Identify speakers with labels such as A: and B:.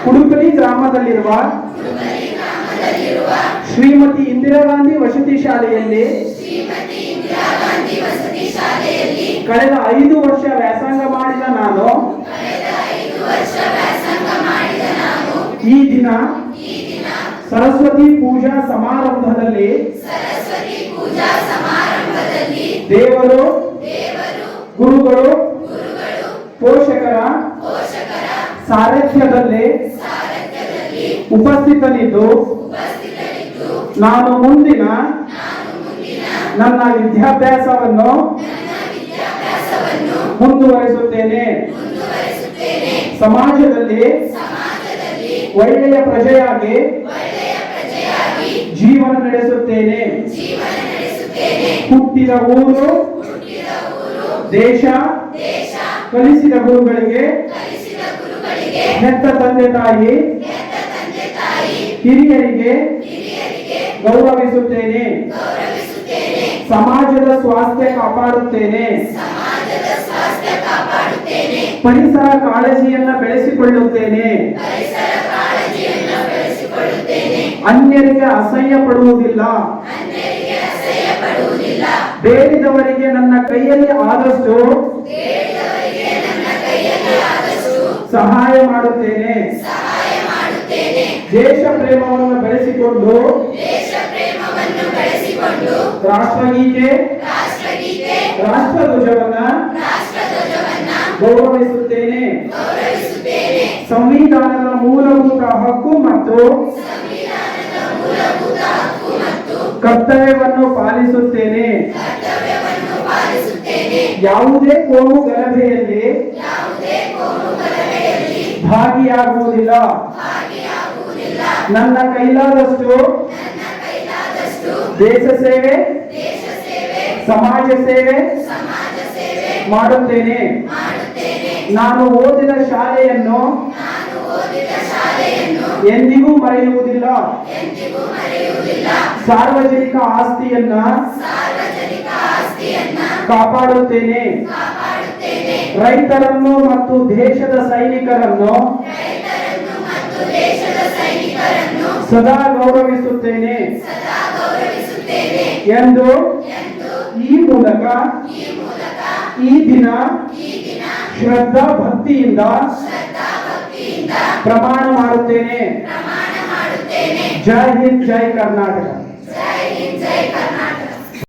A: ಕುಡುಪಲಿ ಗ್ರಾಮದಲ್ಲಿರುವ ಶ್ರೀಮತಿ ಇಂದಿರಾ ಗಾಂಧಿ ವಸತಿ ಶಾಲೆಯಲ್ಲಿ ಕಳೆದ 5 ವರ್ಷ ವ್ಯಾಸಂಗ ಮಾಡಿದ ನಾನು ಈ ದಿನ ಸರಸ್ವತಿ ಪೂಜಾ ಸಮಾರಂಭದಲ್ಲಿ ದೇವರು, ಗುರುಗಳು, ಪೋಷಕರ ಸಾರಥ್ಯದಲ್ಲಿ ಉಪಸ್ಥಿತನಿದ್ದು ನಾನು ಮುಂದಿನ ನನ್ನ ವಿದ್ಯಾಭ್ಯಾಸವನ್ನು ಮುಂದುವರಿಸುತ್ತೇನೆ. ಸಮಾಜದಲ್ಲಿ ಒಳ್ಳೆಯ ಪ್ರಜೆಯಾಗಿ ಜೀವನ ನಡೆಸುತ್ತೇನೆ. ಹುಟ್ಟಿದ ಊರು, ದೇಶ, ಕಲಿಸಿದ ಗುರುಗಳಿಗೆ, ಹೆತ್ತ ತಂದೆ ತಾಯಿ, ಹಿರಿಯರಿಗೆ ಗೌರವಿಸುತ್ತೇನೆ. ಸಮಾಜದ ಸ್ವಾಸ್ಥ್ಯ ಕಾಪಾಡುತ್ತೇನೆ. ಪರಿಸರ ಕಾಳಜಿಯನ್ನು ಬೆಳೆಸಿಕೊಳ್ಳುತ್ತೇನೆ. ಅನ್ಯರಿಗೆ ಅಸಹ್ಯ ಪಡುವುದಿಲ್ಲ. ಬೇಡಿದವರಿಗೆ ನನ್ನ ಕೈಯಲ್ಲಿ ಆದಷ್ಟು ಸಹಾಯ ಮಾಡುತ್ತೇನೆ. ದೇಶ ಪ್ರೇಮವನ್ನು ಬೆಳೆಸಿಕೊಂಡು ರಾಷ್ಟ್ರಗೀತೆ, ರಾಷ್ಟ್ರಧ್ವಜವನ್ನ ಗೌರವಿಸುತ್ತೇನೆ. ಸಂವಿಧಾನದ ಮೂಲಭೂತ ಹಕ್ಕು ಮತ್ತು ಕರ್ತವ್ಯವನ್ನು ಪಾಲಿಸುತ್ತೇನೆ. ಯಾವುದೇ ಕೋಮು ಗಲಭೆಯಲ್ಲಿ ಭಾಗಿಯಾಗುವುದಿಲ್ಲ. ನನ್ನ ಕೈಲಾದಷ್ಟು ದೇಶ ಸೇವೆ, ಸಮಾಜ ಸೇವೆ ಮಾಡುತ್ತೇನೆ. ನಾನು ಓದಿದ ಶಾಲೆಯನ್ನು ಎಂದಿಗೂ ಮರೆಯುವುದಿಲ್ಲ. ಸಾರ್ವಜನಿಕ ಆಸ್ತಿಯನ್ನ ಕಾಪಾಡುತ್ತೇನೆ. ರೈತರನ್ನು ಮತ್ತು ದೇಶದ ಸೈನಿಕರನ್ನು ಸದಾ ಗೌರವಿಸುತ್ತೇನೆ ಎಂದು ಈ ಮೂಲಕ ಈ ದಿನ ಶ್ರದ್ಧಾ ಭಕ್ತಿಯಿಂದ ಪ್ರಮಾಣ ಮಾಡುತ್ತೇನೆ. ಜೈ ಹಿಂದ್, ಜೈ ಕರ್ನಾಟಕ.